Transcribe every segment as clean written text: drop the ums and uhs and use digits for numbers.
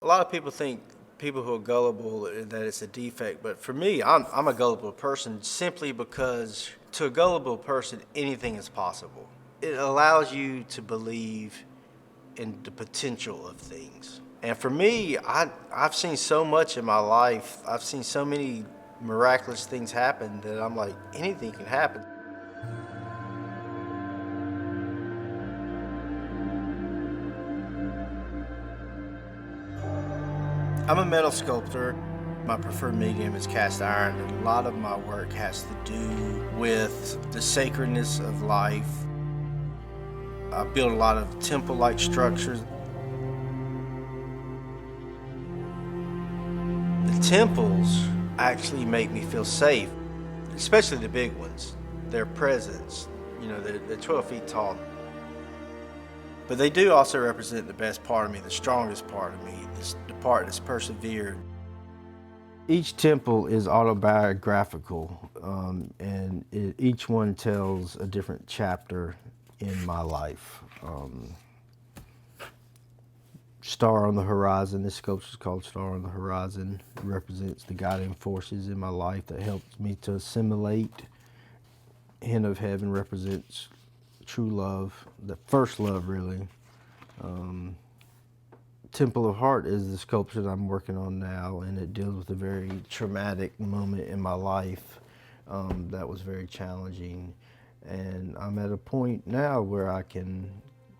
A lot of people think people who are gullible that it's a defect, but for me, I'm a gullible person simply because to a gullible person, anything is possible. It allows you to believe in the potential of things. And for me, I've seen so much in my life. I've seen so many miraculous things happen that I'm like, anything can happen. I'm a metal sculptor. My preferred medium is cast iron, and a lot of my work has to do with the sacredness of life. I build a lot of temple-like structures. The temples actually make me feel safe, especially the big ones. Their presence, they're 12 feet tall. But they do also represent the best part of me, the strongest part of me, the part that's persevered. Each temple is autobiographical, and each one tells a different chapter in my life. Star on the Horizon, this sculpture is called Star on the Horizon. It represents the guiding forces in my life that helped me to assimilate. Hint of Heaven represents true love, the first love, really. Temple of Heart is the sculpture that I'm working on now, and it deals with a very traumatic moment in my life that was very challenging. And I'm at a point now where I can,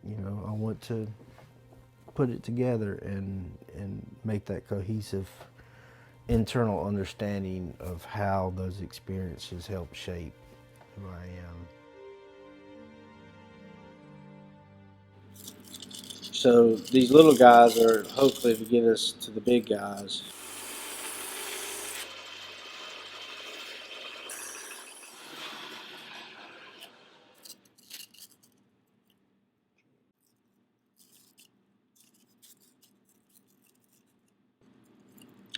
I want to put it together and make that cohesive internal understanding of how those experiences help shape who I am. So these little guys are hopefully to get us to the big guys.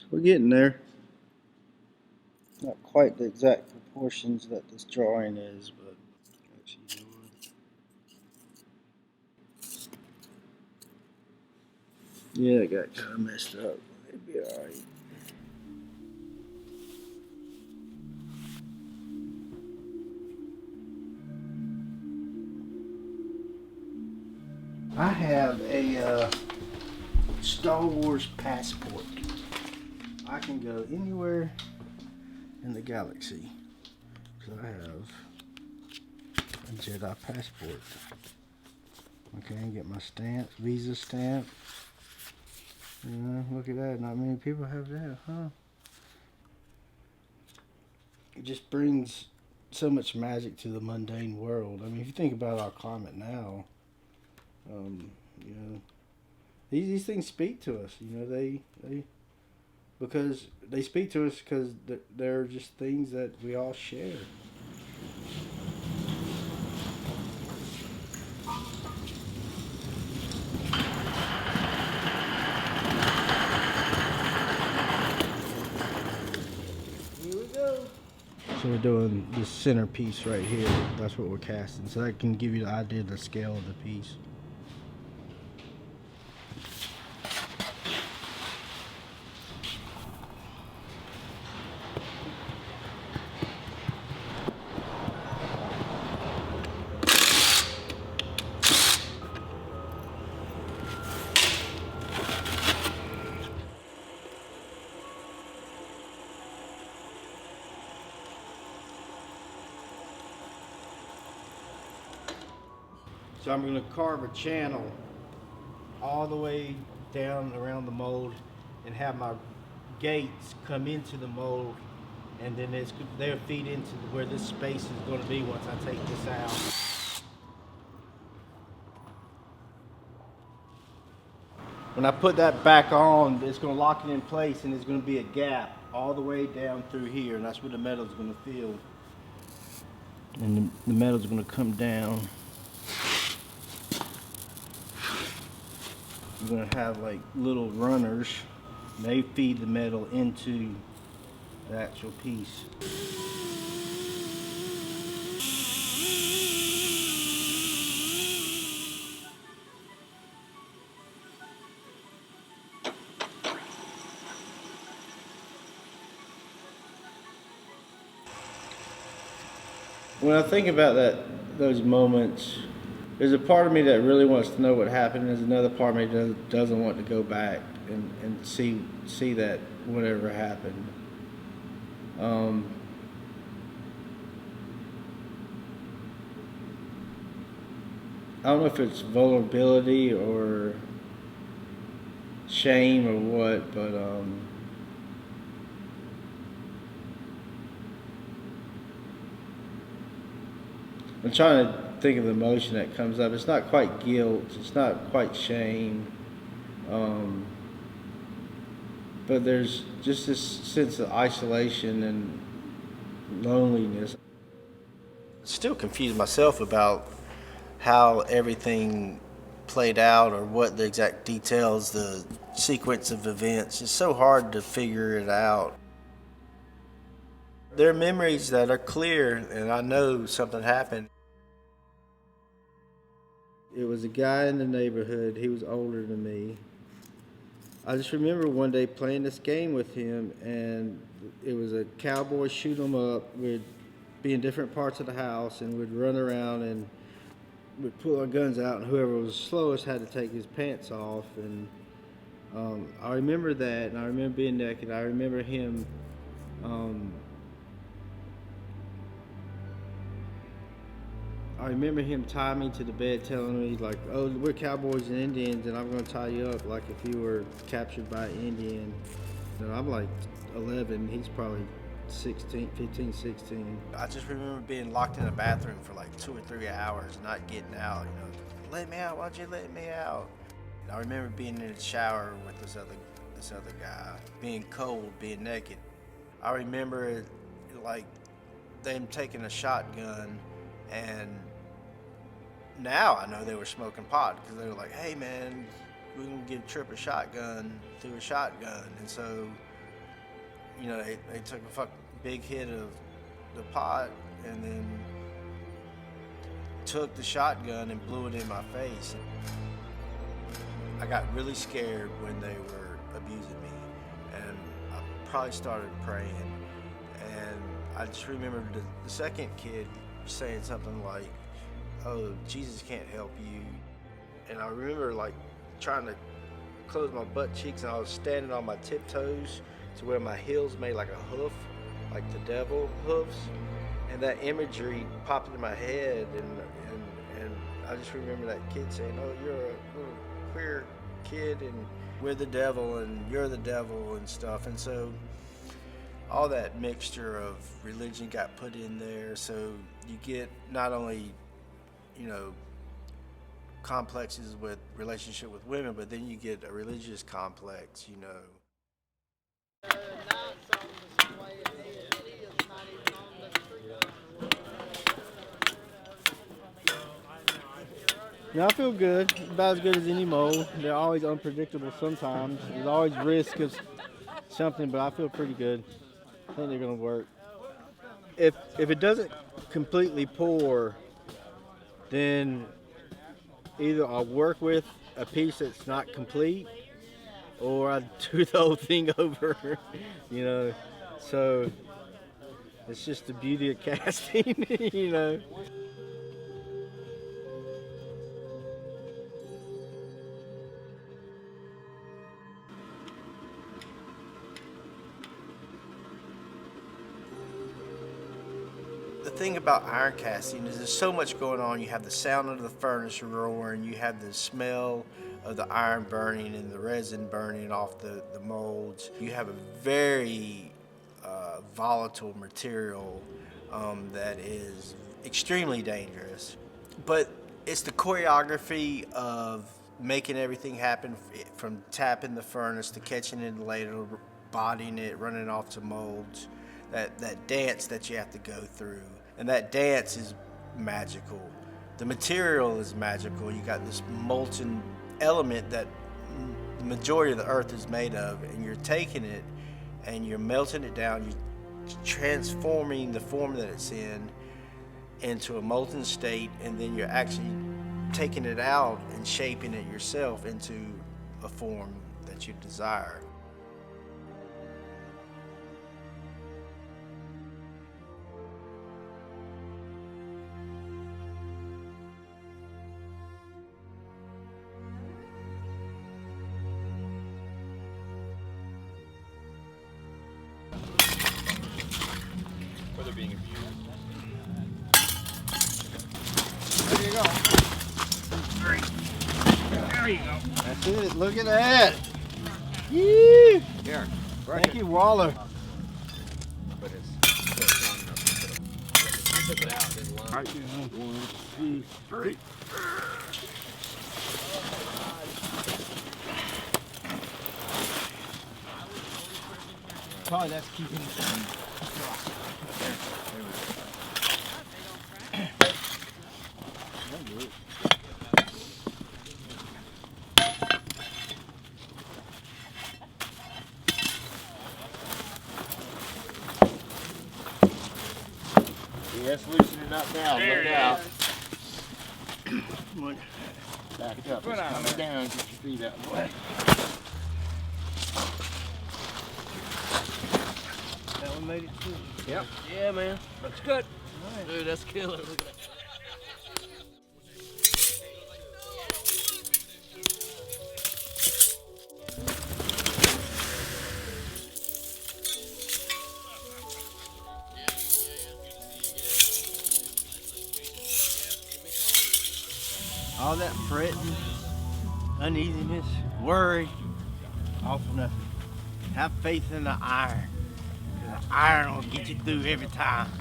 We're getting there. Not quite the exact proportions that this drawing is, but actually, yeah, it got kind of messed up. It'd be all right. I have a Star Wars passport. I can go anywhere in the galaxy. So I have a Jedi passport. Okay, get my stamps, Visa stamp. Look at that. Not many people have that, huh? It just brings so much magic to the mundane world. I mean, if you think about our climate now, um, you know, these things speak to us. Because they speak to us because they're just things that we all share. Here we go. So we're doing this centerpiece right here. That's what we're casting. So that can give you the idea of the scale of the piece. So I'm going to carve a channel all the way down around the mold and have my gates come into the mold, and then they'll feed into where this space is going to be once I take this out. When I put that back on, it's going to lock it in place, and there's going to be a gap all the way down through here, and that's where the metal's going to fill. And the metal's going to come down. You're going to have like little runners. They feed the metal into the actual piece. When I think about those moments, there's a part of me that really wants to know what happened. There's another part of me that doesn't want to go back and see that whatever happened. Um, I don't know if it's vulnerability or shame or what, but I'm trying to think of the emotion that comes up. It's not quite guilt. It's not quite shame. Um, but there's just this sense of isolation and loneliness. Still confused myself about how everything played out or what the exact details, the sequence of events. It's so hard to figure it out. There are memories that are clear, and I know something happened. It was a guy in the neighborhood. He was older than me. I just remember one day playing this game with him, and it was a cowboy shoot 'em up. We'd be in different parts of the house, and we'd run around and we'd pull our guns out, and whoever was slowest had to take his pants off. And I remember that, and I remember being naked. I remember him. Um, I remember him tying me to the bed, telling me like, "Oh, we're cowboys and Indians, and I'm going to tie you up like if you were captured by an Indian." And I'm like 11. He's probably 16, 15, 16. I just remember being locked in a bathroom for like 2 or 3 hours, not getting out. Let me out. Why'd you let me out? And I remember being in the shower with this other guy, being cold, being naked. I remember like them taking a shotgun, and now I know they were smoking pot because they were like, "Hey man, we can get Trip a shotgun through a shotgun." And so, they took a big hit of the pot and then took the shotgun and blew it in my face. I got really scared when they were abusing me, and I probably started praying. And I just remember the second kid saying something like, "Oh, Jesus can't help you." And I remember like trying to close my butt cheeks, and I was standing on my tiptoes to where my heels made like a hoof, like the devil hoofs. And that imagery popped into my head, and I just remember that kid saying, "Oh, you're a little queer kid, and we're the devil, and you're the devil," and stuff. And so all that mixture of religion got put in there, so you get not only complexes with relationship with women, but then you get a religious complex. Yeah, I feel good. About as good as any mole. They're always unpredictable sometimes. There's always risk of something, but I feel pretty good. I think they're gonna work. If it doesn't completely pour, then either I'll work with a piece that's not complete, or I do the whole thing over. you know. So it's just the beauty of casting. The thing about iron casting is there's so much going on. You have the sound of the furnace roaring, you have the smell of the iron burning and the resin burning off the molds. You have a very volatile material that is extremely dangerous. But it's the choreography of making everything happen, from tapping the furnace to catching it in the ladle, bodying it, running off to molds. That dance that you have to go through, and that dance is magical. The material is magical. You got this molten element that the majority of the earth is made of, and you're taking it and you're melting it down. You're transforming the form that it's in into a molten state, and then you're actually taking it out and shaping it yourself into a form that you desire. being abused. There you go. There you go. That's it. Look at that. Yee. Here. Thank you, Waller. But it's still strong enough to put it out in line. Right, 1, 2, 3. Probably that's keeping it. Yeah, it's loosening up now. There Look it out. Look. Back it up. It's coming down. Get your feet out of the way. That one made it too. Yep. Yeah, man. Looks good. Dude, that's killer. Look at that. All that fretting, uneasiness, worry, all for nothing. Have faith in the iron. 'Cause the iron will get you through every time.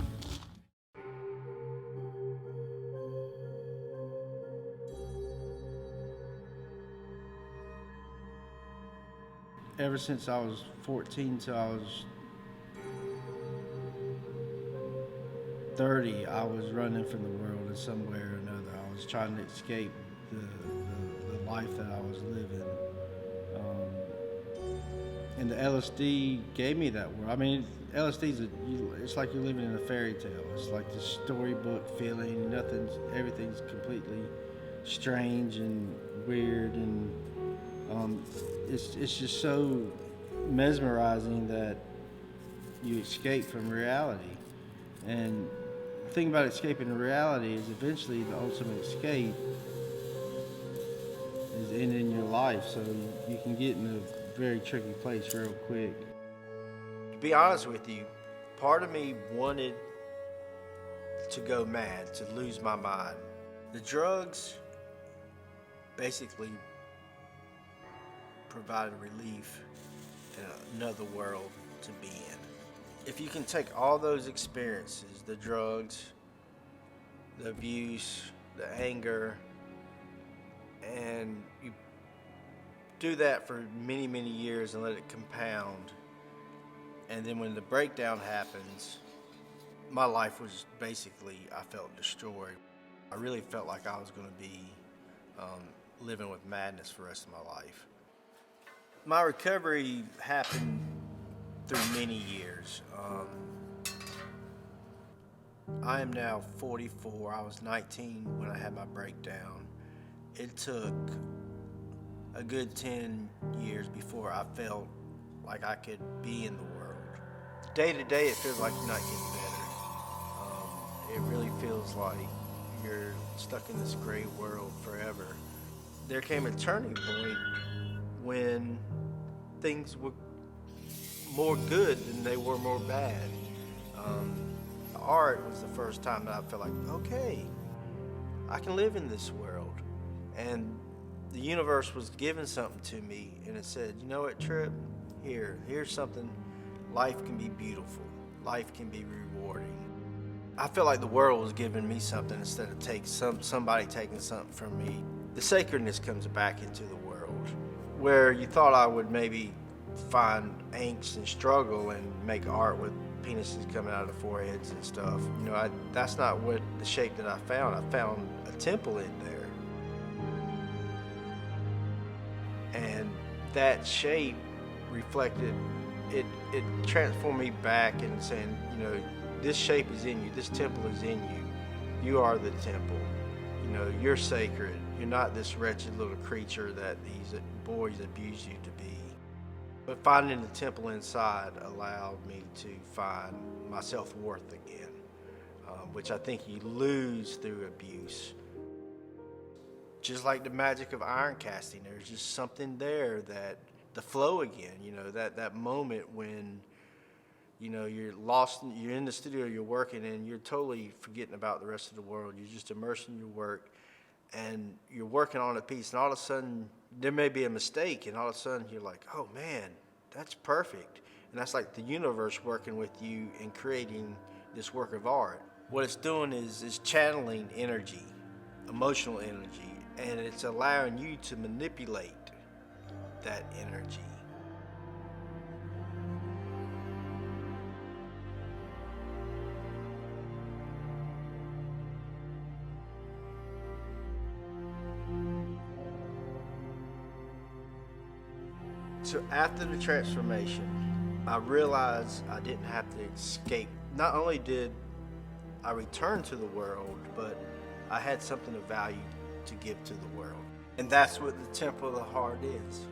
Ever since I was 14 till I was 30, I was running from the world in some way or another. I was trying to escape the life that I was living. And the LSD gave me that world. I mean, it's like you're living in a fairy tale. It's like the storybook feeling. Everything's completely strange and weird, and it's just so mesmerizing that you escape from reality. And the thing about escaping reality is eventually the ultimate escape is ending your life, so you can get in a very tricky place real quick. To be honest with you, part of me wanted to go mad, to lose my mind. The drugs basically provided relief in another world to be in. If you can take all those experiences, the drugs, the abuse, the anger, and you do that for many, many years and let it compound, and then when the breakdown happens, my life was basically, I felt destroyed. I really felt like I was going to be living with madness for the rest of my life. My recovery happened through many years. I am now 44. I was 19 when I had my breakdown. It took a good 10 years before I felt like I could be in the world. Day to day, it feels like you're not getting better. It really feels like you're stuck in this gray world forever. There came a turning point when things were more good than they were more bad. Art was the first time that I felt like, okay, I can live in this world. And the universe was giving something to me, and it said, you know what, Trip? Here's something. Life can be beautiful. Life can be rewarding. I felt like the world was giving me something instead of somebody taking something from me. The sacredness comes back into the world, where you thought I would maybe find angst and struggle and make art with penises coming out of the foreheads and stuff. You know, that's not what the shape that I found. I found a temple in there. And that shape reflected, it transformed me back and saying, you know, this shape is in you, this temple is in you. You are the temple. You know, you're sacred. You're not this wretched little creature that these boys abuse you to be. But finding the temple inside allowed me to find my self-worth again, which I think you lose through abuse. Just like the magic of iron casting, there's just something there, that the flow again, you know, that moment when You know, you're lost, you're in the studio, you're working, and you're totally forgetting about the rest of the world. You're just immersed in your work, and you're working on a piece, and all of a sudden, there may be a mistake, and all of a sudden, you're like, oh man, that's perfect. And that's like the universe working with you and creating this work of art. What it's doing is channeling energy, emotional energy, and it's allowing you to manipulate that energy. So after the transformation, I realized I didn't have to escape. Not only did I return to the world, but I had something of value to give to the world. And that's what the Temple of the Heart is.